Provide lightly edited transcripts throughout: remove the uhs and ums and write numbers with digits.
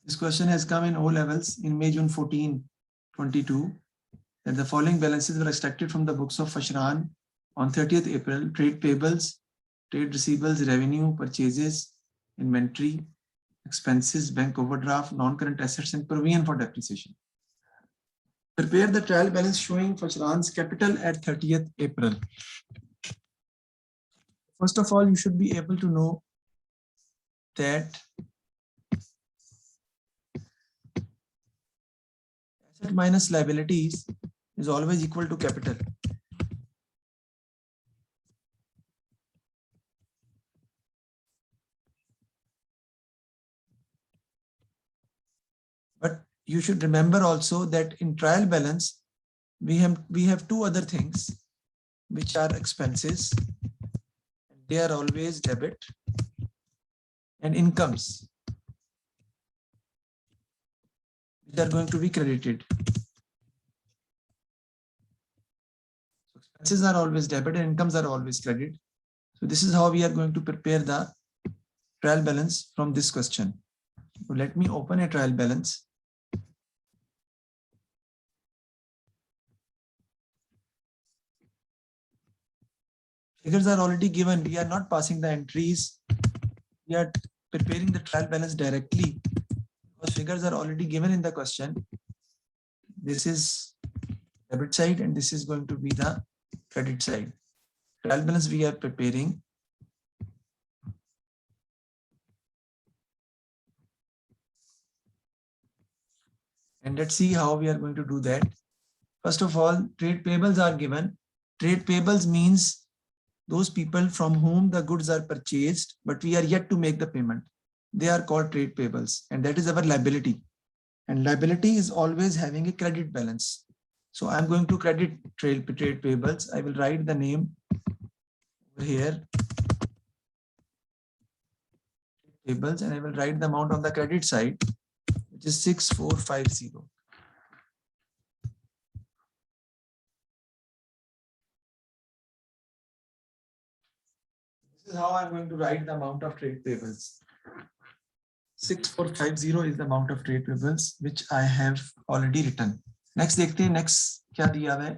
This question has come in O levels in May June 14/22 that the following balances were extracted from the books of Fashran on 30th April: trade payables, trade receivables, revenue, purchases, inventory, expenses, bank overdraft, non-current assets, and provision for depreciation. Prepare the trial balance showing Fashran's capital at 30th April. First of all, you should be able to know that asset minus liabilities is always equal to capital. But you should remember also that in trial balance, we have two other things which are expenses. They are always debit, and incomes which are going to be credited. So expenses are always debit and incomes are always credit. So this is how we are going to prepare the trial balance from this question. So let me open a trial balance. Figures are already given. We are not passing the entries. We are preparing the trial balance directly because figures are already given in the question. This is debit side and this is going to be the credit side. Trial balance we are preparing. And let's see how we are going to do that. First of all, trade payables are given. Trade payables means those people from whom the goods are purchased, but we are yet to make the payment. They are called trade payables, and that is our liability. And liability is always having a credit balance. So I'm going to credit trade payables. I will write the name over here, payables, and I will write the amount on the credit side, which is 6450. This is how I'm going to write the amount of trade payables. 6450 is the amount of trade payables which I have already written. Next देखते हैं next क्या दिया हुआ है.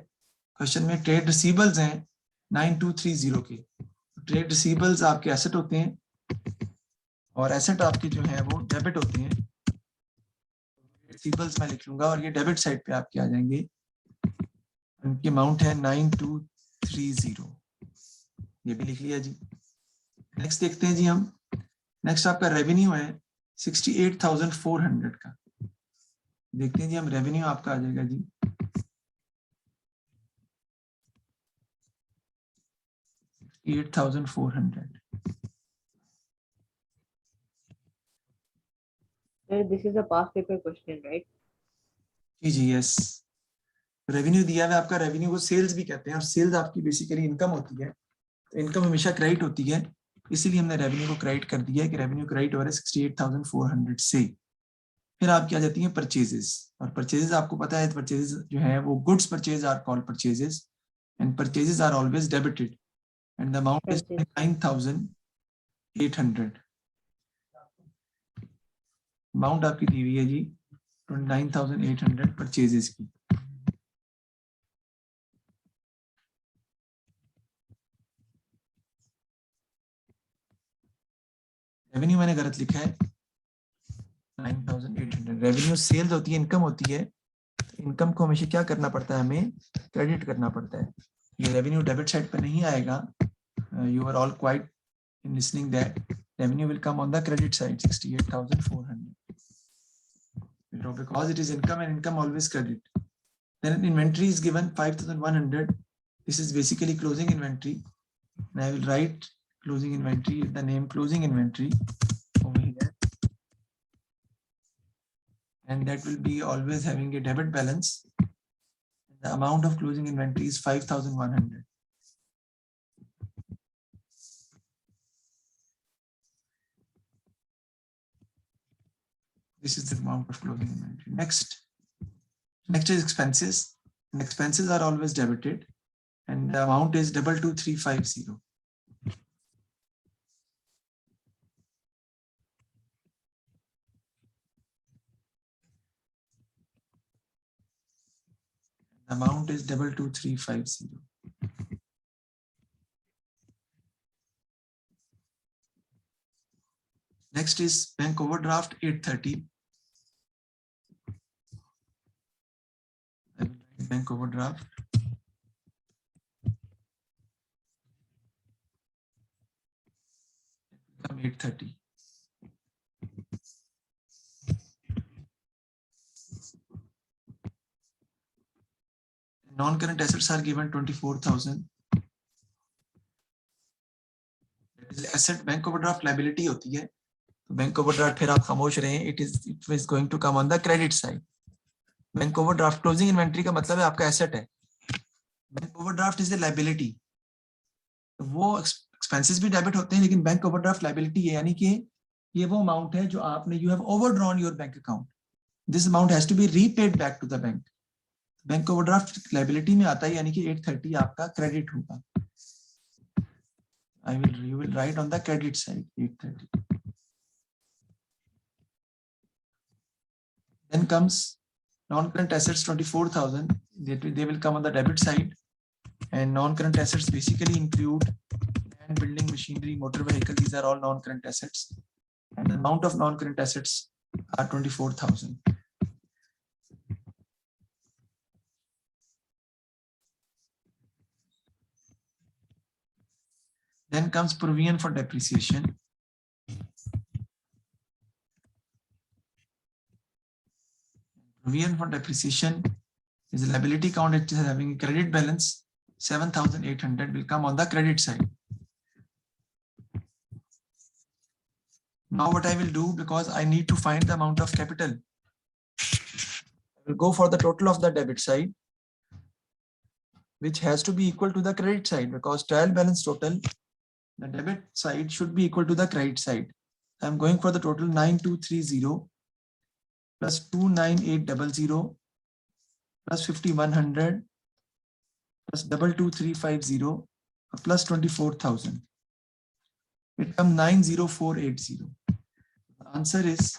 Question में trade receivables हैं 9230 के. Trade receivables आपके एसेट होते हैं और एसेट आपके जो है वो डेबिट होते हैं. रिसीवेबल्स मैं लिख लूंगा और ये डेबिट साइड पे आपके आ जाएंगे. उनकी अमाउंट है 9230. ये भी लिख लिया जी. नेक्स्ट देखते हैं जी हम. नेक्स्ट आपका रेवेन्यू है 68,400 का. देखते हैं जी हम. रेवेन्यू आपका आ जाएगा जी 68,400. This is a past paper question, right? जी यस. रेवेन्यू दिया है आपका. रेवेन्यू को सेल्स भी कहते हैं और सेल्स आपकी बेसिकली इनकम होती है. तो इनकम हमेशा क्रेडिट होती है, इसीलिए हमने रेवेन्यू को क्रेडिट कर दिया है कि रेवेन्यू क्रेडिट हो रहा है 68,400 से. फिर आपकी आ जाती है परचेजेस. और परचेजेस आपको पता है परचेजेस जो है वो goods purchase are called purchases and purchases are always debited and the amount is 29,800. Amount आपकी दी हुई है जी 29,800 परचेजेस की. रेवेन्यू मैंने गलत लिखा है 9,800. रेवेन्यू सेल्स होती है, इनकम होती है. इनकम को हमेशा क्या करना पड़ता है, हमें क्रेडिट करना पड़ता है. ये रेवेन्यू डेबिट साइड पे नहीं आएगा. You are all quite in listening that revenue will come on the credit side 68,400 because it is income and income always credit. Then inventory is given 5,100. This is basically closing inventory, and I will write closing inventory, the name closing inventory over here, and that will be always having a debit balance. The amount of closing inventory is 5,100. This is the amount of closing inventory. Next is expenses, and expenses are always debited, and the amount is 22,350. Amount is 22350. Next is bank overdraft 830. I will write bank overdraft. Become 830. Non-current assets are given 24,000. Asset bank overdraft liability होती है, तो bank overdraft फिर आप खामोश रहें, it is going to come on the credit side. Bank overdraft closing inventory का मतलब है आपका एसेट है, bank overdraft is a liability, तो वो एक्सपेंसेस भी डेबिट होते हैं, लेकिन बैंक ओवरड्राफ्ट लायबिलिटी है, यानी कि ये वो अमाउंट है जो आपने you have overdrawn your bank account, this amount has to be repaid back to the bank. Bank overdraft liability में आता है, यानी कि 830 आपका क्रेडिट होगा. You will write on the credit side 830. Then comes non-current assets 24,000. They will come on the debit side, and non-current assets basically include land, building, machinery, motor vehicle. These are all non-current assets, and the amount of non-current assets are 24,000. Then comes provision for depreciation. Provision for depreciation is a liability account. It is having a credit balance 7,800 will come on the credit side. Now what I will do, because I need to find the amount of capital, I will go for the total of the debit side, which has to be equal to the credit side, because trial balance total, the debit side should be equal to the credit side. I am going for the total 9230 plus 29800 plus 5100 plus 22350 plus 24,000. It comes 90480. The answer is,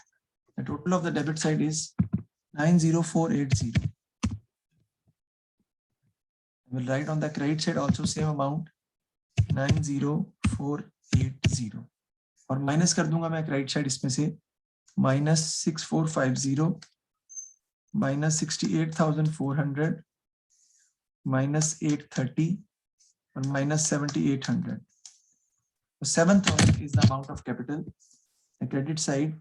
the total of the debit side is 90480. I will write on the credit side also same amount 90480, और minus कर दूंगा मैं credit side इसमें से -6450 -68,400 -830 और -7,800. 7,000 is the amount of capital. Credit side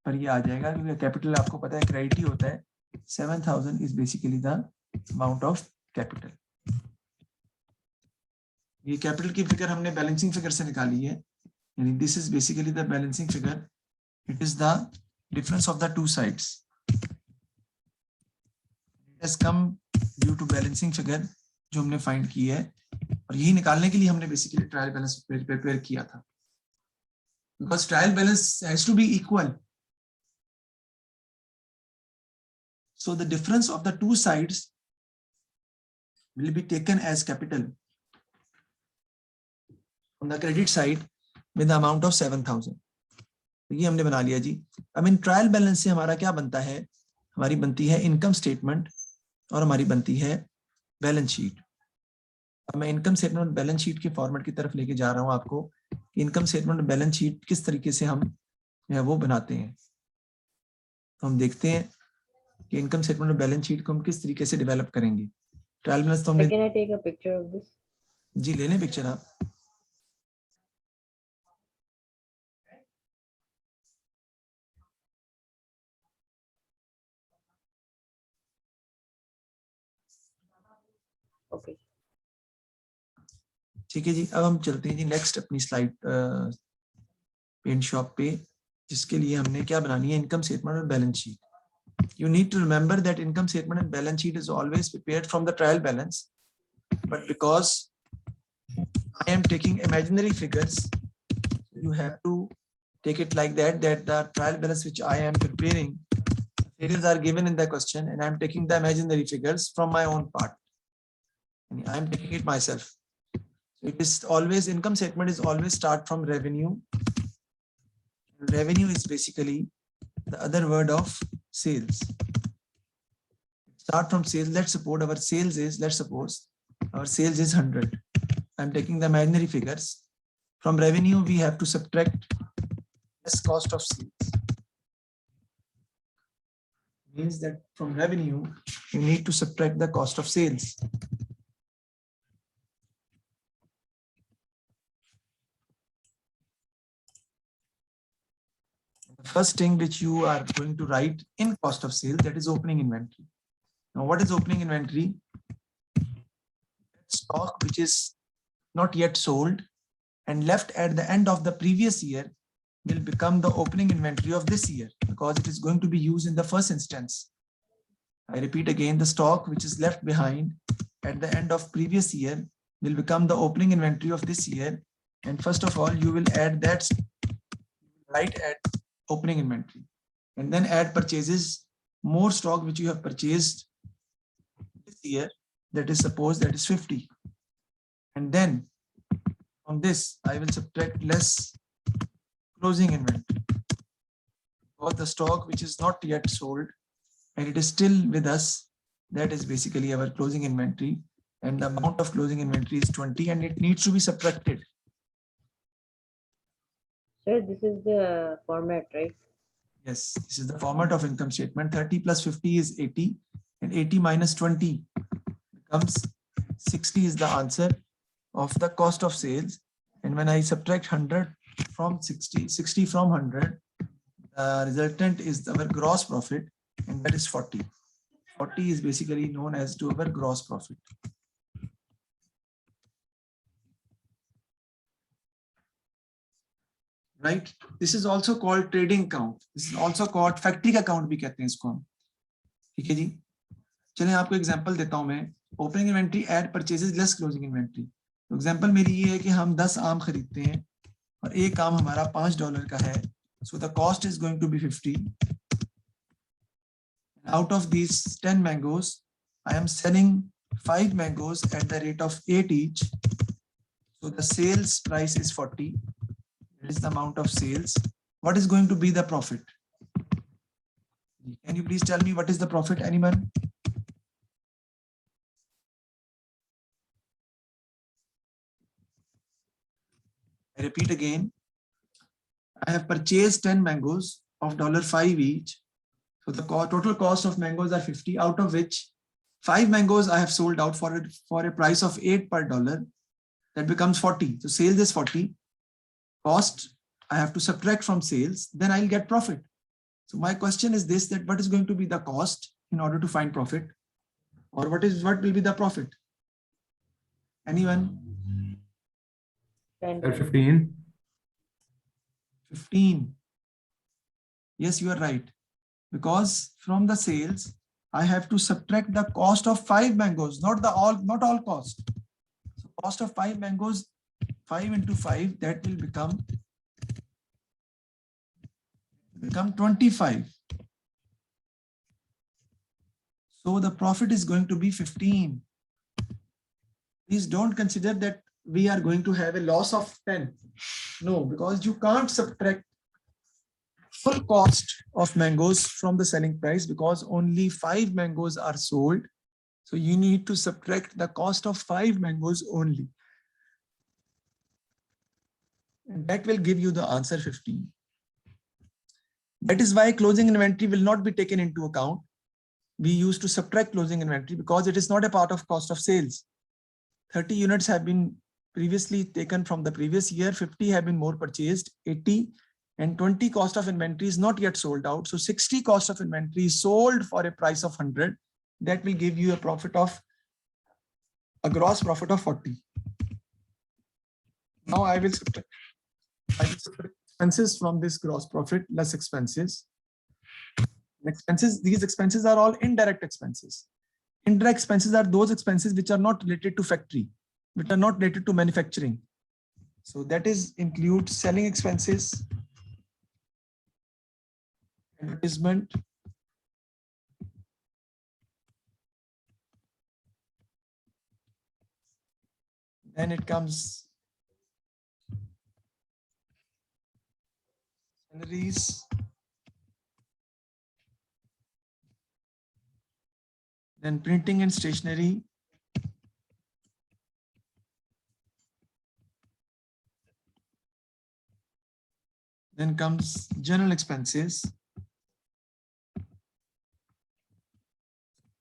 पर ये आ जाएगा, क्योंकि कैपिटल आपको पता है क्रेडिट ही होता है. 7,000 is basically the amount of capital. ये कैपिटल की फिगर हमने बैलेंसिंग फिगर से निकाली है, यानी this is basically the balancing figure. It is the difference of the two sides. It has come due to balancing figure जो हमने find की है, और यही निकालने के लिए हमने बेसिकली ट्रायल बैलेंस प्रिपेयर किया था, because trial balance has to be equal. So the difference of the two sides will be taken as capital on the credit side with the amount of 7,000. ये हमने बना लिया जी. अब in trial balance से हमारा क्या बनता है, हमारी बनती है इनकम स्टेटमेंट और हमारी बनती है बैलेंस शीट. अब मैं इनकम स्टेटमेंट और बैलेंस शीट के फॉर्मेट की तरफ लेके जा रहा हूं आपको. इनकम स्टेटमेंट और बैलेंस शीट किस तरीके से हम वो बनाते हैं, तो हम देखते हैं कि इनकम स्टेटमेंट और बैलेंस शीट को हम किस तरीके से डेवलप करेंगे. ट्रायल बैलेंस तो हमने, Can I take a picture of this? जी ले लें पिक्चर आप. Okay. ठीक है जी. अब हम चलते हैं जी नेक्स्ट अपनी स्लाइड पेंट शॉप पे, जिसके लिए हमने क्या बनानी है, इनकम स्टेटमेंट और balance sheet. You need to remember that income statement and balance sheet is always prepared from the trial balance, but because I am taking imaginary figures, you have to take it like that, that the trial balance which I am preparing, figures are given in the question and I am taking the imaginary figures from my own part, and I am taking it myself. It is always, income statement is always start from revenue. Revenue is basically the other word of sales. Start from sales. Let's suppose our sales is 100. I'm taking the imaginary figures. From revenue, we have to subtract less cost of sales. Means that from revenue, you need to subtract the cost of sales. The first thing which you are going to write in cost of sales, that is opening inventory. Now, what is opening inventory? Stock which is not yet sold and left at the end of the previous year will become the opening inventory of this year because it is going to be used in the first instance. I repeat again, the stock which is left behind at the end of previous year will become the opening inventory of this year. And first of all, you will add that right at opening inventory and then add purchases, more stock which you have purchased this year. That is, suppose that is 50. And then from this, I will subtract less closing inventory. Or the stock which is not yet sold and it is still with us, that is basically our closing inventory. And the amount of closing inventory is 20 and it needs to be subtracted. Sir, this is the format, right? Yes, this is the format of income statement. 30 plus 50 is 80 and 80 minus 20 becomes 60 is the answer of the cost of sales. And when I subtract 100 from 60, 60 from 100, the resultant is our gross profit, and that is 40. 40 is basically known as to our gross profit. Right? This is also called trading account. This is also called factory account भी कहते हैं इसको हम. ठीक है जी. चलिए आपको example देता हूं मैं. Opening inventory add purchases less closing inventory. तो एग्जांपल मेरी ये है कि हम 10 आम खरीदते हैं और एक आम हमारा $5 का है. So the cost is going to be 50. Out of these 10 mangoes, I am selling 5 mangoes at the rate of 8 each. So the sales price is 40. That is the amount of sales. What is going to be the profit? Can you please tell me what is the profit, anyone? I repeat again. I have purchased 10 mangoes of $5 each. So the total cost of mangoes are 50, out of which 5 mangoes I have sold out for a price of 8 per dollar. That becomes 40. So sales is 40. Cost I have to subtract from sales, then I'll get profit. So my question is this, that what is going to be the cost in order to find profit? Or what will be the profit? Anyone? 10. 15. 15. Yes, you are right. Because from the sales, I have to subtract the cost of 5 mangoes, not all cost. So cost of 5 mangoes, 5 into 5, that will become 25. So the profit is going to be 15. Please don't consider that we are going to have a loss of 10. No, because you can't subtract full cost of mangoes from the selling price because only 5 mangoes are sold. So you need to subtract the cost of 5 mangoes only. And that will give you the answer 15. That is why closing inventory will not be taken into account. We used to subtract closing inventory because it is not a part of cost of sales. 30 units have been previously taken from the previous year, 50 have been more purchased, 80 and 20 cost of inventory is not yet sold out. So 60 cost of inventory is sold for a price of 100. That will give you a gross profit of 40. Now I will subtract expenses from this gross profit less expenses. These expenses are all indirect expenses. Indirect expenses are those expenses which are not related to factory, which are not related to manufacturing. So that is include selling expenses, advertisement, then it comes salaries, Then printing and stationery. Then comes general expenses.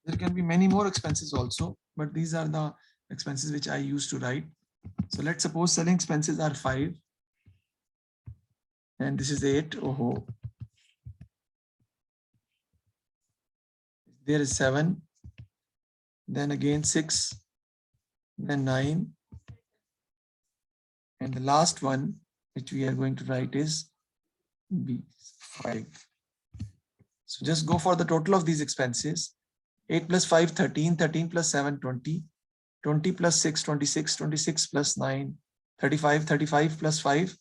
There can be many more expenses also, but these are the expenses which I used to write. So let's suppose selling expenses are 5 and this is 8. Oh, there is 7, then again 6, then 9, and the last one which we are going to write is B5. So just go for the total of these expenses. 8 plus 5, 13, 13 plus 7, 20, 20 plus 6, 26, 26 plus 9, 35, 35 plus 5,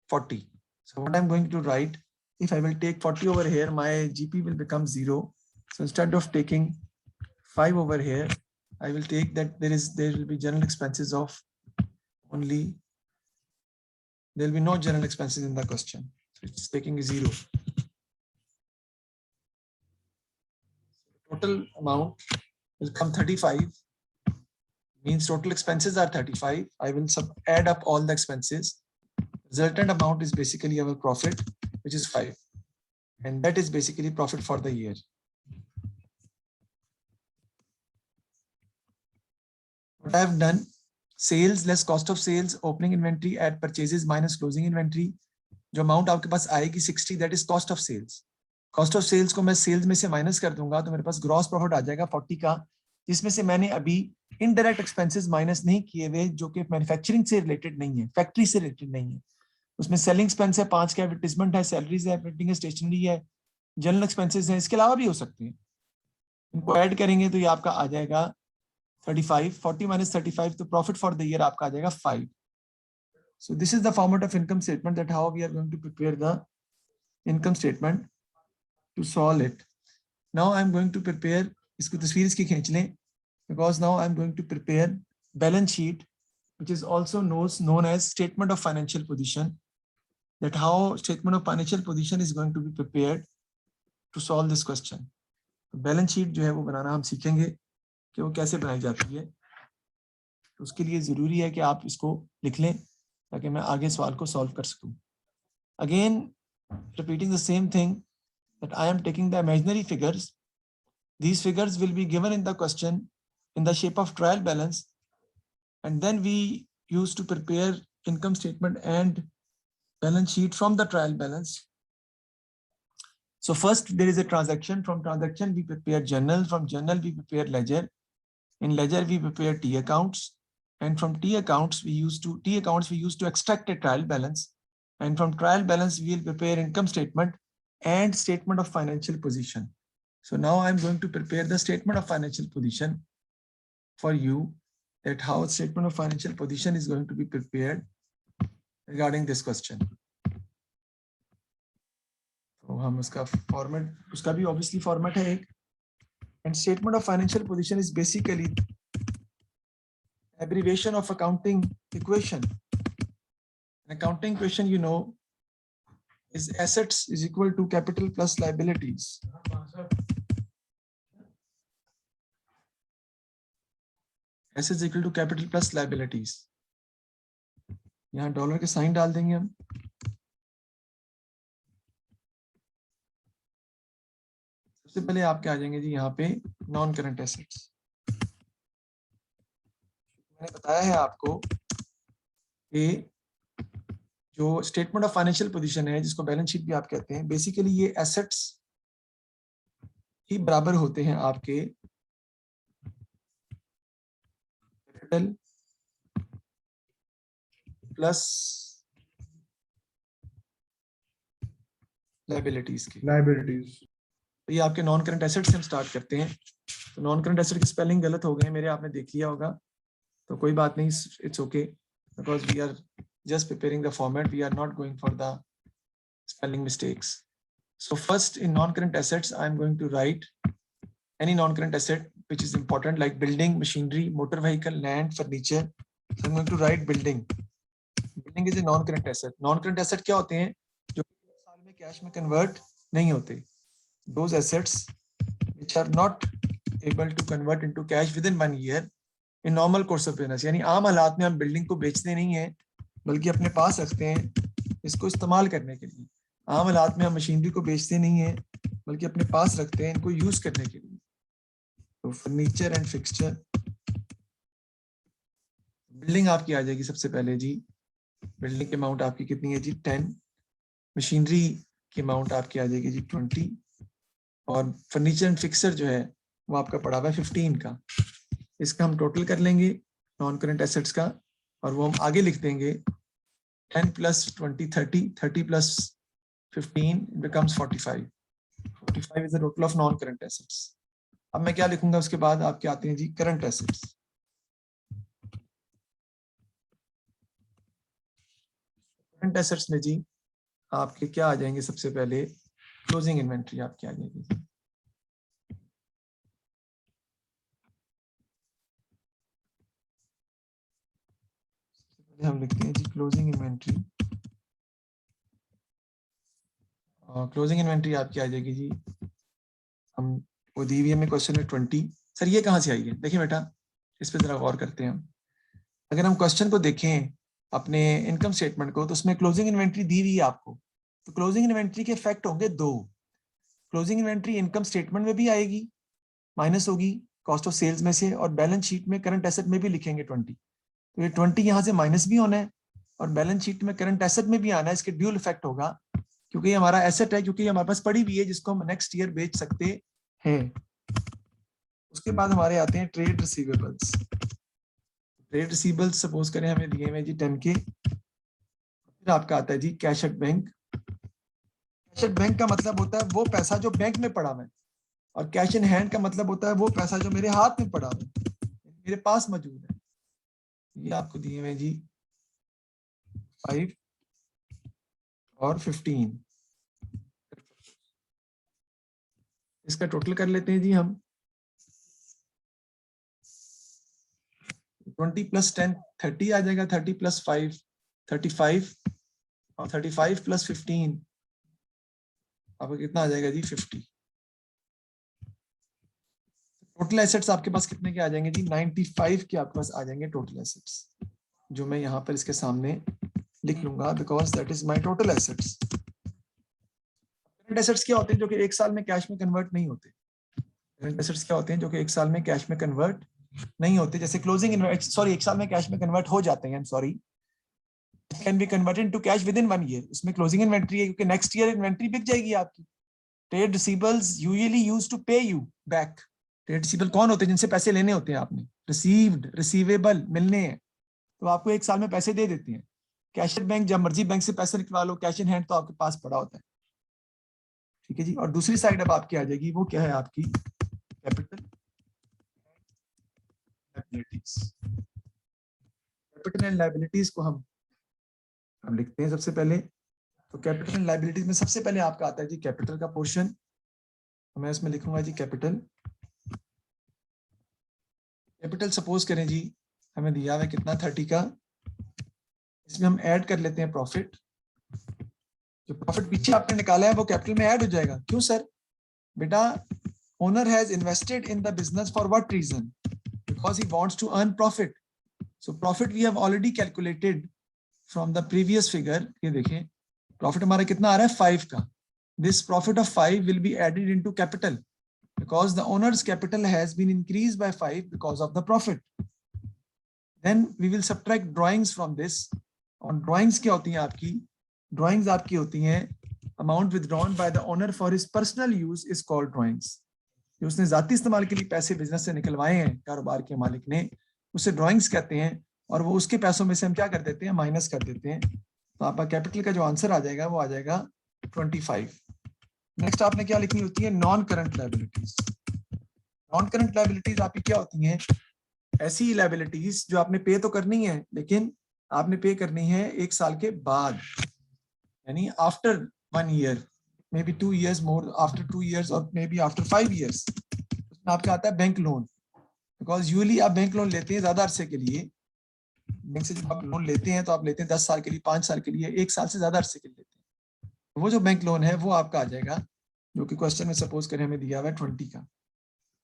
40. So what I'm going to write, if I will take 40 over here, my GP will become 0. So instead of taking 5 over here, I will take that there will be general expenses of only, there will be no general expenses in the question. So it's taking a 0. Total amount will come 35. Means total expenses are 35. I will add up all the expenses. Resultant amount is basically our profit, which is 5. And that is basically profit for the year. What I have done, sales less cost of sales, opening inventory, add purchases minus closing inventory. जो amount आपके पास आएगी 60, that is cost of sales. Cost of sales को मैं sales में से minus कर दूंगा तो मेरे पास gross profit आ जाएगा 40 का, जिसमें से मैंने अभी indirect expenses minus नहीं किए हुए जो कि manufacturing से related नहीं है, factory से related नहीं है. उसमें selling expense है 5 का, advertisement है, salaries है, printing है, stationery है, general expenses हैं, इसके अलावा भी हो सकते हैं. इनको ऐड करेंगे तो ये आपका आ जाएगा 35, 40 minus 35, तो profit for the year आपका आ जाएगा 5. So this is the format of income statement, that how we are going to prepare the income statement to solve it. Now I'm going to prepare, इसको तस्वीर इसकी खींच लें, because now I'm going to prepare balance sheet, which is also known as statement of financial position, that how statement of financial position is going to be prepared to solve this question. Balance sheet जो है वो बनाना हम सीखेंगे कि वो कैसे बनाई जाती है. तो उसके लिए जरूरी है कि आप इसको लिख लें ताकि मैं आगे सवाल को सॉल्व कर सकूं. Again, repeating the same thing, that I am taking the imaginary figures. These figures will be given in the question in the shape of trial balance, and then we used to prepare income statement and balance sheet from the trial balance. So first there is a transaction. From transaction we prepare journal. From journal we prepare ledger. In ledger we prepare T accounts, and from T accounts we used to extract a trial balance, and from trial balance we will prepare income statement and statement of financial position. So now I'm going to prepare the statement of financial position for you, that how statement of financial position is going to be prepared regarding this question. तो हम उसका format, उसका भी obviously format है एक. And statement of financial position is basically abbreviation of accounting equation. An accounting equation, you know, is assets is equal to capital plus liabilities. Assets equal to capital plus liabilities. यहाँ dollar के sign डाल देंगे हम. सबसे पहले आप क्या आ जाएंगे जी यहाँ पे नॉन करंट एसेट्स. मैंने बताया है आपको कि जो स्टेटमेंट ऑफ फाइनेंशियल पोजीशन है, जिसको बैलेंस शीट भी आप कहते हैं, बेसिकली ये एसेट्स ही बराबर होते हैं आपके कैपिटल प्लस लायबिलिटीज के. तो ये आपके नॉन करंट एसेट्स से हम स्टार्ट करते हैं. तो नॉन करंट एसेट की स्पेलिंग गलत हो गए मेरे, आपने देख लिया होगा, तो कोई बात नहीं, it's okay, because we are just preparing the format, we are not going for the spelling mistakes. So first, in non-current assets, I'm going to write any non-current asset which is important, like building, machinery, motor vehicle, land, furniture. So I'm going to write building. Building is a non-current asset. Non-current asset क्या होते हैं जो साल में cash में convert नहीं होते. Those assets which are not able to convert into cash within 1 year in normal course of business। यानी आम हालात में हम बिल्डिंग को बेचते नहीं है बल्कि अपने पास रखते हैं इसको इस्तेमाल करने के लिए। आम हालात में हम मशीनरी को बेचते नहीं है बल्कि अपने पास रखते हैं इनको यूज करने के लिए। तो फर्नीचर एंड फिक्सचर, बिल्डिंग आपकी आ जाएगी सबसे पहले जी। बिल्डिंग की अमाउंट आपकी कितनी है जी 10, मशीनरी की अमाउंट आपकी आ जाएगी जी 20 और फर्नीचर एंड फिक्सर जो है वो आपका पड़ा हुआ है 15 का। इसका हम टोटल कर लेंगे नॉन करंट एसेट्स का और वो हम आगे लिख देंगे 10 + 20 30, 30 + 15 becomes 45। 45 is the total of non current assets। अब मैं क्या लिखूंगा उसके बाद आपके आते हैं जी करंट एसेट्स। करंट एसेट्स में जी आपके क्या आ जाएंगे, सबसे पहले क्लोजिंग इन्वेंट्री आपकी आ जाएगी। हम लिखते हैं जी क्लोजिंग इन्वेंट्री। क्लोजिंग इन्वेंट्री आपकी आ जाएगी जी, हम वो दी हुई है हमें क्वेश्चन में 20। सर ये कहाँ से आई है, देखिए बेटा इस पे जरा गौर करते हैं हम। अगर हम क्वेश्चन को देखें अपने इनकम स्टेटमेंट को तो उसमें क्लोजिंग इन्वेंट्री दी हुई है आपको। तो क्लोजिंग इन्वेंट्री के इफेक्ट होंगे दो। क्लोजिंग इन्वेंट्री इनकम स्टेटमेंट में भी आएगी, माइनस होगी कॉस्ट ऑफ सेल्स में से, और बैलेंस शीट में करंट एसेट में भी लिखेंगे 20। तो ये 20 यहाँ से माइनस भी होना है और बैलेंस शीट में करंट एसेट में भी आना है। इसके ड्यूल इफेक्ट होगा क्योंकि ये हमारा एसेट है, क्योंकि हमारे पास पड़ी हुई है जिसको हम नेक्स्ट ईयर बेच सकते हैं। उसके बाद हमारे आते हैं trade receivables. Trade receivables suppose करें हमें दिए हुए जी 10 के। फिर आपका आता है जी cash at bank. Cash at bank का मतलब होता है वो पैसा जो बैंक में पड़ा हुआ है, और कैश इन हैंड का मतलब होता है वो पैसा जो मेरे हाथ में पड़ा हुआ है, मेरे पास मौजूद है। ये आपको दिए हुए जी 5 और 15। इसका टोटल कर लेते हैं जी हम। 20 + 10 30 आ जाएगा, 30 + 5 35 और 35 + 15 आपको कितना आ जाएगा जी 50। टोटल एसेट्स आपके पास कितने के आ जाएंगे जी 95 के आपके पास आ जाएंगे टोटल एसेट्स, जो मैं यहाँ पर इसके सामने लिख लूंगा because that is my total assets. Current assets क्या होते हैं जो कि एक साल में कैश में कन्वर्ट नहीं होते। करंट एसेट्स क्या होते हैं जो कि एक साल में कैश में कन्वर्ट नहीं होते, जैसे क्लोजिंग सॉरी एक साल में कैश में कन्वर्ट हो जाते हैं, sorry can be converted to cash within 1 year. उसमें क्लोजिंग इन्वेंट्री है क्योंकि नेक्स्ट ईयर इन्वेंट्री बिक जाएगी आपकी। Trade receivables usually used to pay you back. Trade receivable कौन होते हैं, जिनसे पैसे लेने होते हैं आपने, रिसीव्ड रिसीवेबल मिलने हैं, तो आपको एक साल में पैसे दे देते हैं। कैश एट बैंक जब मर्जी बैंक से पैसे निकलवा लो, कैश इन हैंड तो आपके पास पड़ा होता है। ठीक है जी। और दूसरी साइड अब आपकी आ जाएगी, वो क्या है आपकी capital liabilities. Capital and liabilities को हम लिखते हैं सबसे पहले। तो कैपिटल एंड लायबिलिटीज में सबसे पहले आपका आता है जी कैपिटल का पोर्शन। तो मैं इसमें लिखूंगा जी कैपिटल। कैपिटल सपोज करें जी हमें दिया हुआ है कितना 30 का, इसमें हम ऐड कर लेते हैं प्रॉफिट। जो प्रॉफिट पीछे आपने निकाला है वो कैपिटल में ऐड हो जाएगा। क्यों सर? बेटा owner has invested in the business for what reason? Because he wants to earn profit. So profit we have already calculated from the previous figure. ये देखें प्रॉफिट हमारा कितना आ रहा है 5 का। This profit of 5 will be added into capital because the owner's capital has been increased by 5 because of the profit. Then we will subtract drawings from this. और drawings क्या होती हैं आपकी? Drawings आपकी होती हैं amount withdrawn by the owner for his personal use is called drawings. जो उसने जाती इस्तेमाल के लिए पैसे बिजनेस से निकलवाए हैं कारोबार के मालिक ने, उसे ड्राइंग्स कहते हैं। और वो उसके पैसों में से हम क्या कर देते हैं, माइनस कर देते हैं। तो आपका कैपिटल का जो आंसर आ जाएगा वो आ जाएगा 25। नेक्स्ट आपने क्या लिखनी होती है, non current liabilities. Non current liabilities आपकी क्या होती हैं? ऐसी लायबिलिटीज जो आपने पे तो करनी है लेकिन आपने पे करनी है 1 साल के बाद, यानी after 1 year, may be 2 years more, after 2 years और मे बी आफ्टर 5 years। उसमें आपका आता है बैंक लोन। बिकॉज यूजली आप बैंक लोन लेते हैं ज्यादा अरसे के लिए। बैंक से जब आप लोन लेते हैं तो आप लेते हैं 10 साल के लिए, 5 साल के लिए, 1 साल से ज्यादा अरसे के लिए लेते हैं। वो जो बैंक लोन है वो आपका आ जाएगा, जो कि क्वेश्चन में सपोज करें हमें दिया हुआ है 20 का।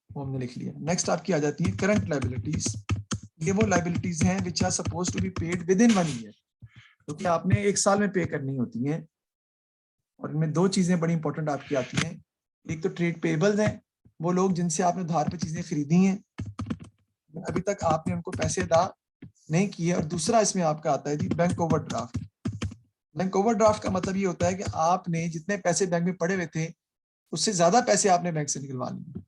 वो हमने लिख लिया। नेक्स्ट आपकी आ जाती है करंट लायबिलिटीज। ये वो लायबिलिटीज हैं which are suppose to be paid within 1 year, क्योंकि आपने 1 साल में पे करनी होती हैं। और इनमें 2 चीजें बड़ी इंपॉर्टेंट आपकी आती हैं। एक तो ट्रेड पेबल्स हैं, वो लोग जिनसे आपने उधार पे चीजें खरीदी हैं, अभी तक आपने उनको पैसे अदा नहीं किए। और दूसरा इसमें आपका आता है जी बैंक ओवरड्राफ्ट। बैंक ओवरड्राफ्ट का मतलब ये होता है कि आपने जितने पैसे बैंक में पड़े हुए थे उससे ज्यादा पैसे आपने बैंक से निकलवा लिए।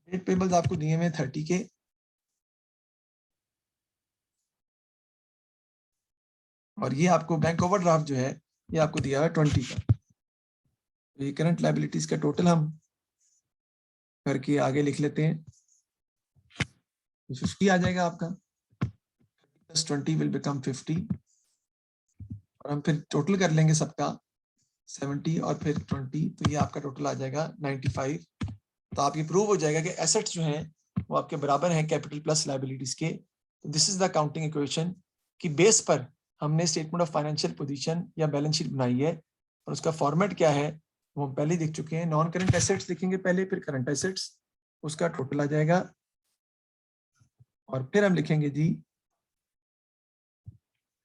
ट्रेड पेबल्स आपको दिए हुए 30 के, और ये आपको बैंक ओवरड्राफ्ट जो है ये आपको दिया हुआ है 20 का। तो ये करंट लायबिलिटीज का टोटल हम करके आगे लिख लेते हैं। 50 आ जाएगा आपका, प्लस 20 विल बिकम 50, और हम फिर टोटल कर लेंगे सबका 70 और फिर 20, तो ये आपका टोटल आ जाएगा 95। तो आप ये प्रूव हो जाएगा कि एसेट्स जो हैं वो आपके बराबर हैं कैपिटल प्लस लायबिलिटीज के। तो this is the accounting equation की बेस पर हमने स्टेटमेंट ऑफ फाइनेंशियल पोजीशन या बैलेंस शीट बनाई है। और उसका फॉर्मेट क्या है वो हम पहले देख चुके हैं। नॉन करंट एसेट्स लिखेंगे पहले, फिर करंट एसेट्स, उसका टोटल आ जाएगा। और फिर हम लिखेंगे जी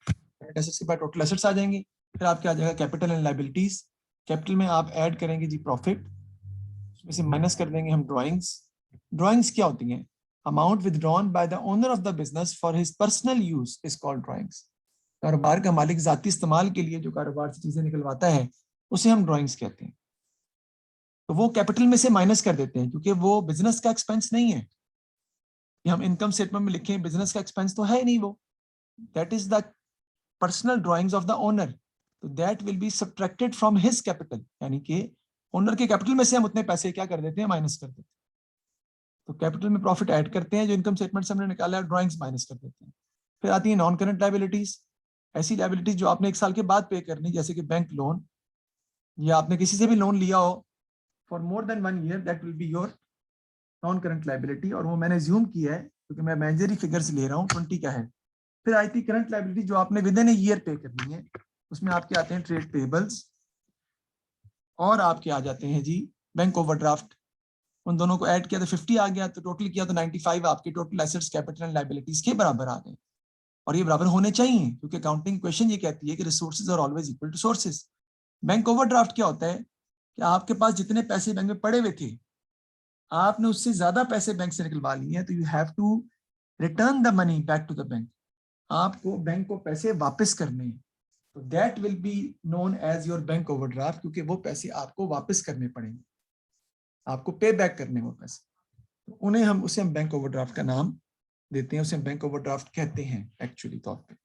करंट एसेट्स के बाद टोटल एसेट्स आ जाएंगे। फिर आपके आ जाएगा कैपिटल एंड लायबिलिटीज। कैपिटल में आप ऐड करेंगे जी प्रॉफिट, उसमें से माइनस कर देंगे हम ड्राइंग्स। ड्राइंग्स क्या होती हैं? Amount withdrawn by the owner of the business for his personal use is called drawings. कारोबार का मालिक जाती इस्तेमाल के लिए जो कारोबार से चीजें निकलवाता है उसे हम ड्राइंग्स कहते हैं। तो वो कैपिटल में से माइनस कर देते हैं, क्योंकि वो बिजनेस का एक्सपेंस नहीं है कि हम इनकम स्टेटमेंट में लिखें बिजनेस का एक्सपेंस तो है नहीं वो। That is the personal drawings of the owner, तो that will be subtracted from his capital, यानी कि ओनर के कैपिटल में से हम उतने पैसे क्या कर देते हैं, माइनस कर देते हैं। तो कैपिटल में प्रॉफिट ऐड करते हैं, जो इनकम स्टेटमेंट से हमने निकाला है ड्राइंग्स माइनस कर देते हैं। फिर आती है नॉन करंट लायबिलिटीज, ऐसी लायबिलिटीज जो आपने 1 साल के बाद पे करनी, जैसे कि बैंक लोन, या आपने किसी से भी लोन लिया हो for more than 1 year, that will be your non current liability. और वो मैंने ज्यूम किया है क्योंकि मैं मैनेजरी फिगर्स ले रहा हूँ, 20 का है। फिर आई थी करंट लायबिलिटी जो आपने विद इन ए ईयर पे करनी है, उसमें आपके आते हैं ट्रेड पेबल्स और आपके आ जाते हैं जी बैंक ओवरड्राफ्ट। उन दोनों को ऐड किया तो 50 आ गया, तो टोटल किया तो 95 आपके total assets capital and liabilities के बराबर आ गए। और ये बराबर होने चाहिए क्योंकि अकाउंटिंग क्वेश्चन ये कहती है कि resources are always equal to sources. Bank overdraft क्या होता है कि आपके पास जितने पैसे बैंक में पड़े हुए थे आपने उससे ज्यादा पैसे बैंक से निकलवा लिए हैं, तो you have to return the money back to the bank. आपको बैंक को पैसे वापस करने हैं, तो that will be known as your bank overdraft, क्योंकि वो पैसे आपको वापस करने पड़ेंगे, आपको पे बैक करने वो पैसे। तो उन्हें हम उसे हम बैंक ओवरड्राफ्ट का नाम देते हैं, उसे हम बैंक ओवरड्राफ्ट कहते हैं एक्चुअली तौर पे।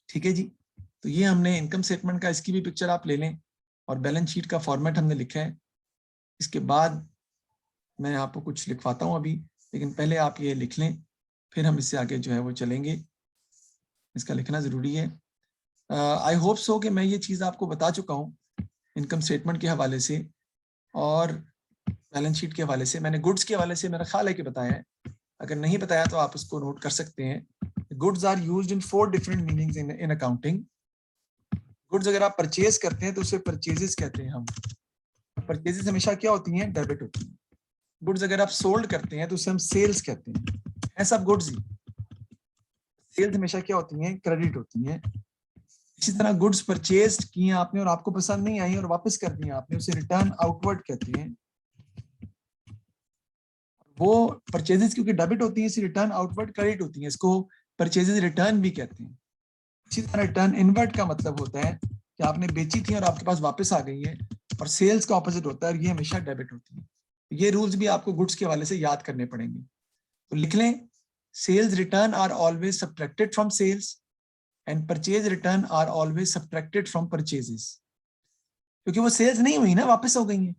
ठीक है जी। तो ये हमने इनकम स्टेटमेंट का, इसकी भी पिक्चर आप ले लें, और बैलेंस शीट का फॉर्मेट हमने लिखा है। इसके बाद मैं आपको कुछ लिखवाता हूं अभी, लेकिन पहले आप ये लिख लें, फिर हम इससे आगे जो है वो चलेंगे। इसका लिखना जरूरी है। आई होप सो कि मैं ये चीज़ आपको बता चुका हूँ इनकम स्टेटमेंट के हवाले से और बैलेंस शीट के हवाले से। मैंने गुड्स के हवाले से मेरा ख्याल है कि बताया है, अगर नहीं बताया तो आप उसको नोट कर सकते हैं। Goods are used in 4 different meanings in accounting. Goods अगर आप परचेज करते हैं तो उसे परचेजेस कहते हैं हम। परचेजेस हमेशा क्या होती हैं, डेबिट होती हैं। गुड्स अगर आप सोल्ड करते हैं तो उसे हम सेल्स कहते हैं। है सब गुड्स ही। सेल्स हमेशा क्या होती हैं, क्रेडिट होती हैं। इसी तरह गुड्स परचेज किए आपने और आपको पसंद नहीं आई और वापस कर दिए आपने, उसे रिटर्न आउटवर्ड कहते हैं। वो परचेजेस क्योंकि डेबिट होती है इसलिए रिटर्न आउटवर्ड क्रेडिट होती है, इसको परचेजेस रिटर्न भी कहते हैं। इसी तरह रिटर्न इनवर्ट का मतलब होता है कि आपने बेची थी और आपके पास वापस आ गई है, और सेल्स का ऑपोजिट होता है और ये हमेशा डेबिट होती है। ये रूल्स भी आपको गुड्स के हवाले से याद करने पड़ेंगे, तो लिख लें। Sales return are always subtracted from sales and purchase return are always subtracted from purchases. क्योंकि वो सेल्स नहीं हुई ना, वापस हो गई है,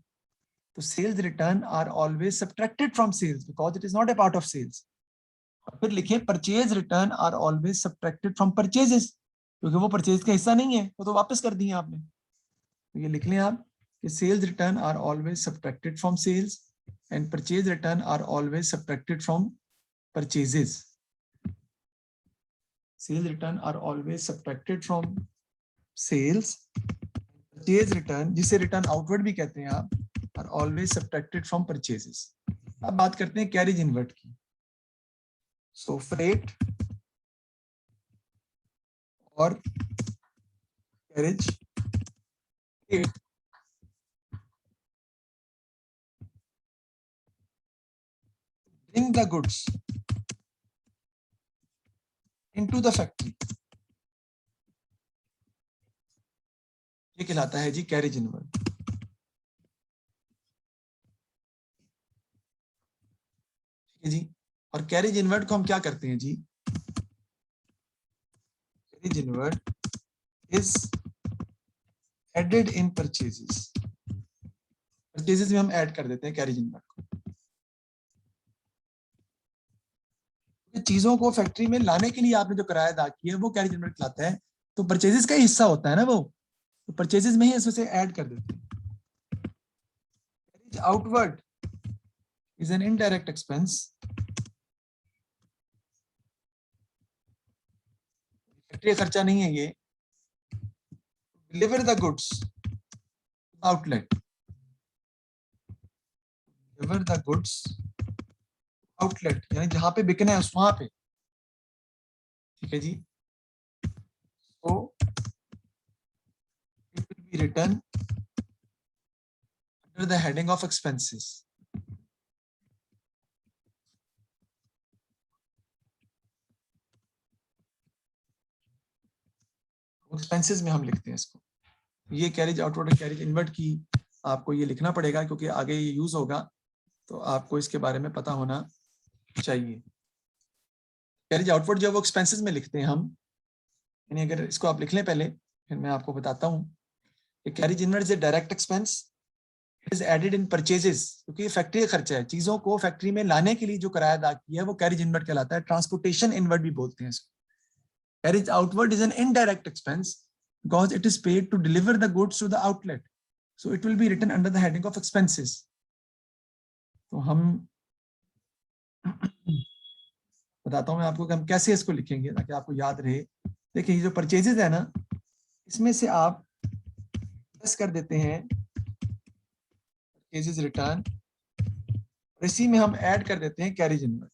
तो sales return are always subtracted from sales because it is not a part of sales. फिर लिखे purchase return are always subtracted from purchases, क्योंकि वो परचेज का हिस्सा नहीं है, वो तो वापस कर दिए आपने। तो ये लिख लें आप कि sales return are always subtracted from sales and purchase return are always subtracted from purchases. Sales return are always subtracted from sales, purchase return जिसे रिटर्न आउटवर्ड भी कहते हैं आप, are always subtracted from purchases. अब बात करते हैं carriage inward की. So freight और carriage freight bring the goods into the factory. ये कहलाता है जी कैरेज इनवर्ड. ठीक है जी. और कैरेज इनवर्ड को हम क्या करते हैं जी? Carriage inward is added in purchases. Purchases में हम ऐड कर देते हैं कैरेज इनवर्ड को. चीजों को फैक्ट्री में लाने के लिए आपने जो किराया अदा किया है वो कैरेज इनवर्ड कहलाता है. तो परचेजेस का ही हिस्सा होता है ना वो, तो परचेजेस में ही इसमें ऐड कर देते हैं. Carriage outward is an indirect expense. Factory खर्चा नहीं है ये. Deliver the goods outlet. Deliver the goods outlet यानी जहां पे बिकना है वहां पे. ठीक है जी. तो it will be written under the heading of expenses. Expenses में हम लिखते हैं इसको. ये कैरेज आउटवर्ड और कैरेज इनवर्ड की आपको ये लिखना पड़ेगा क्योंकि आगे ये यूज होगा, तो आपको इसके बारे में पता होना चाहिए. कैरेज आउटवर्ड जो वो एक्सपेंसेस में लिखते हैं हम, यानी अगर इसको आप लिख लें पहले फिर मैं आपको बताता हूँ. Carriage inward is a direct expense. It is added in purchases, क्योंकि फैक्ट्री का खर्चा है. चीजों को फैक्ट्री में लाने के लिए जो किराया अदा किया है वो कैरेज इनवर्ड कहलाता है. ट्रांसपोर्टेशन इनवर्ड भी बोलते हैं इसको. Carriage outward is an indirect expense because it is paid to deliver the goods to the outlet. So it will be written under the heading of expenses. तो हम बताता हूँ मैं आपको कि हम कैसे इसको लिखेंगे ताकि आपको याद रहे. देखिए ये जो परचेजेस है ना, इसमें से आप प्लस कर देते हैं परचेजेस रिटर्न, और इसी में हम ऐड कर देते हैं कैरेज इनवर्ड.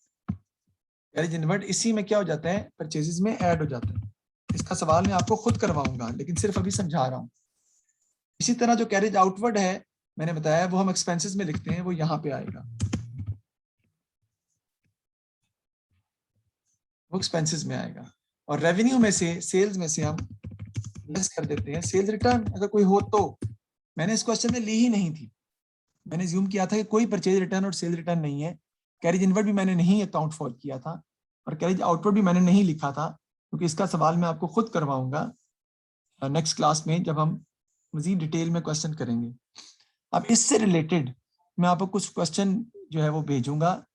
कैरेज इनवर्ड इसी में क्या हो जाता है, परचेजेस में ऐड हो जाता है. इसका सवाल मैं आपको खुद करवाऊंगा लेकिन सिर्फ अभी समझा रहा हूं. इसी तरह जो कैरेज आउटवर्ड है मैंने बताया वो हम एक्सपेंसेस में लिखते हैं, वो यहाँ पे आएगा, वो एक्सपेंसेस में आएगा. और रेवेन्यू में से, सेल्स में से हम लेस कर देते हैं सेल्स रिटर्न. अगर कोई हो तो, मैंने इस क्वेश्चन में ली ही नहीं थी. मैंने अज्यूम किया था कि कोई परचेज रिटर्न और सेल रिटर्न नहीं है. कैरेज इनवर्ड भी मैंने नहीं अकाउंट फॉर किया था और कैरेज आउटवर्ड भी मैंने नहीं लिखा था, क्योंकि इसका सवाल मैं आपको खुद करवाऊंगा नेक्स्ट क्लास में जब हम मजीद डिटेल में क्वेश्चन करेंगे. अब इससे रिलेटेड मैं आपको कुछ क्वेश्चन जो है वो भेजूंगा,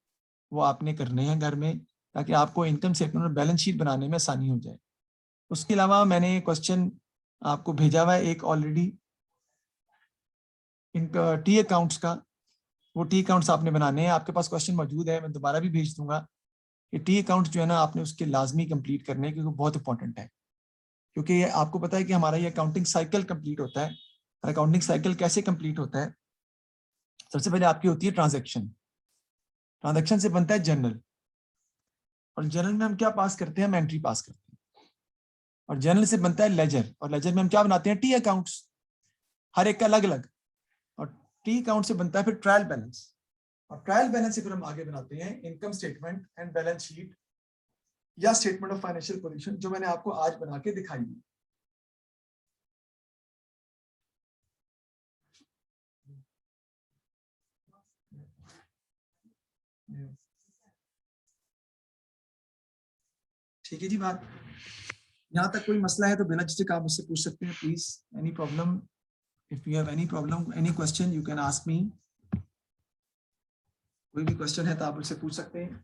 वो आपने करने हैं घर में ताकि आपको इनकम स्टेटमेंट और बैलेंस शीट बनाने में आसानी हो जाए. उसके अलावा मैंने क्वेश्चन आपको भेजा हुआ है एक ऑलरेडी इनका टी अकाउंट्स का. वो टी अकाउंट्स आपने बनाने हैं. आपके पास क्वेश्चन मौजूद है, मैं दोबारा भी भेज दूंगा कि टी अकाउंट जो है ना आपने उसके लाजमी कंप्लीट करने हैं क्योंकि बहुत इंपॉर्टेंट है. क्योंकि आपको पता है कि हमारा ये अकाउंटिंग साइकिल कंप्लीट होता है. अकाउंटिंग साइकिल कैसे कंप्लीट होता है? सबसे पहले आपकी होती है ट्रांजैक्शन. ट्रांजैक्शन से बनता है जर्नल, और जर्नल में हम क्या पास करते हैं, हम एंट्री पास करते हैं. और जर्नल से बनता है लेजर, और लेजर में हम क्या बनाते हैं, टी अकाउंट्स, हर एक का अलग अलग. और टी अकाउंट से बनता है फिर ट्रायल बैलेंस, और ट्रायल बैलेंस से फिर हम आगे बनाते हैं income statement and balance sheet या स्टेटमेंट ऑफ फाइनेंशियल पोजीशन, जो मैंने आपको आज बना के दिखाई दी. ठीक है जी. बात यहाँ तक कोई मसला है तो बिना झिझक आप मुझसे पूछ सकते हैं please. Any problem, if you have any problem, any question, you can ask me. कोई भी क्वेश्चन है तो आप मुझसे पूछ सकते हैं.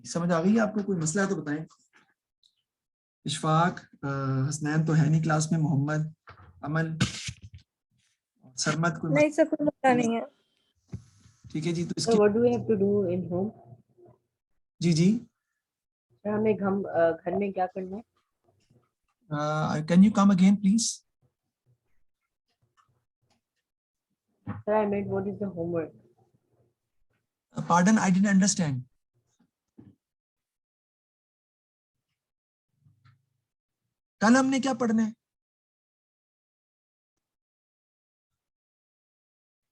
समझ आ गई आपको? कोई मसला है तो बताएं. इशफाक, हसनैन तो है नहीं क्लास में, मोहम्मद, अमन, सरमद, कोई नहीं सर, कोई मसला नहीं है. ठीक है जी, तो So इसकी what do we have to do in home? जी जी, सर हमें घर में क्या करना है? Can you come again please? Sir, I meant what is the homework? Pardon, I didn't understand. कल हमने क्या पढ़ना है?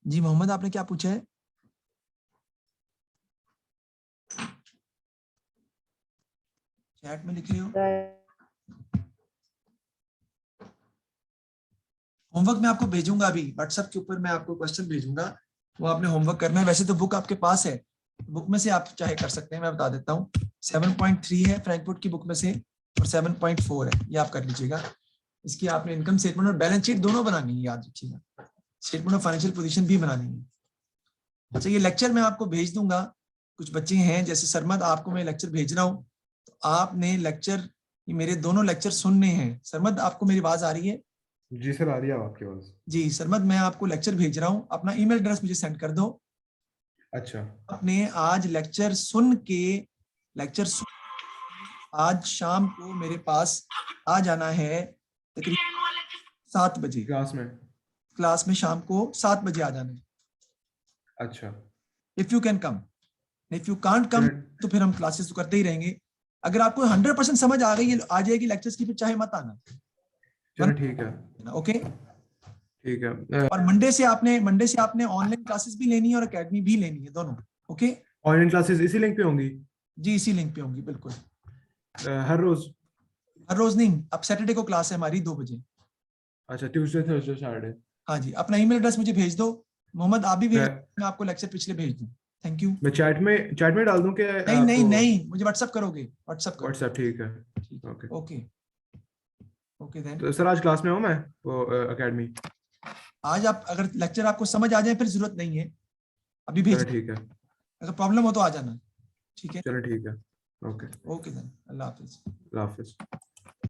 जी मोहम्मद, आपने क्या पूछा है? चैट में लिख रहे हो? Sir, होमवर्क मैं आपको भेजूंगा, अभी व्हाट्सएप के ऊपर मैं आपको क्वेश्चन भेजूंगा, वो आपने होमवर्क करना है। वैसे तो बुक आपके पास है, बुक में से आप चाहे कर सकते हैं, मैं बता देता हूँ। 7.3 है फ्रैंकफर्ट की बुक में से और 7.4 है, ये आप कर लीजिएगा। इसकी आपने इनकम स्टेटमेंट और बैलेंस शीट दोनों बनानी है, याद रखिएगा। स्टेटमेंट ऑफ फाइनेंशियल पोजीशन भी बनानी है। अच्छा, ये लेक्चर मैं आपको भेज दूंगा। कुछ बच्चे हैं जैसे सरमद, आपको मैं लेक्चर भेज रहा हूँ, तो आपने लेक्चर, मेरे दोनों लेक्चर सुनने हैं। सरमद, आपको मेरी आवाज आ रही है? जी सर, आ रही है आपकी आवाज। जी सरमद, मैं आपको लेक्चर भेज रहा हूँ, अपना ईमेल एड्रेस मुझे सेंड कर दो। अच्छा आपने आज लेक्चर सुन के, आज शाम को मेरे पास आ जाना है तकरीबन 7 बजे। क्लास में? क्लास में शाम को 7 बजे आ जाना है, अच्छा if you can come. If you can't come तो फिर हम क्लासेस तो करते ही रहेंगे। अगर आपको 100% समझ आ गई, आ जाएगी लेक्चर्स की, फिर चाहे मत आना। चलो ठीक है, ओके। ठीक है। और मंडे से आपने ऑनलाइन क्लासेस भी लेनी है और एकेडमी भी लेनी है, दोनों। ओके ऑनलाइन क्लासेस इसी लिंक पे होंगी? जी, इसी लिंक पे होंगी, बिल्कुल। हर रोज? हर रोज नहीं, अब सैटरडे को क्लास है हमारी 2 बजे। अच्छा, ट्यूसडे थर्सडे सैटरडे। हाँ जी, अपना ईमेल एड्रेस मुझे भेज दो। मोहम्मद, आप भी भेज मैं दो, मैं आपको लेक्चर पिछले भेज दूँ। Thank you. मैं चैट में डाल दूं कि नहीं नहीं आपको? नहीं, मुझे व्हाट्सअप करोगे, व्हाट्सअप करो। व्हाट्सएप, ठीक है। ठीक, ओके ओके ओके देन। तो सर आज क्लास में हूँ मैं, वो एकेडमी? आज आप अगर लेक्चर आपको समझ आ जाए फिर जरूरत नहीं है, अभी भेज। चलो ठीक है, अगर प्रॉब्लम हो तो आ जाना। ठीक है, चलो ठीक है। ओके, ओके देन, अल्लाह हाफिज। अल्लाह हाफिज।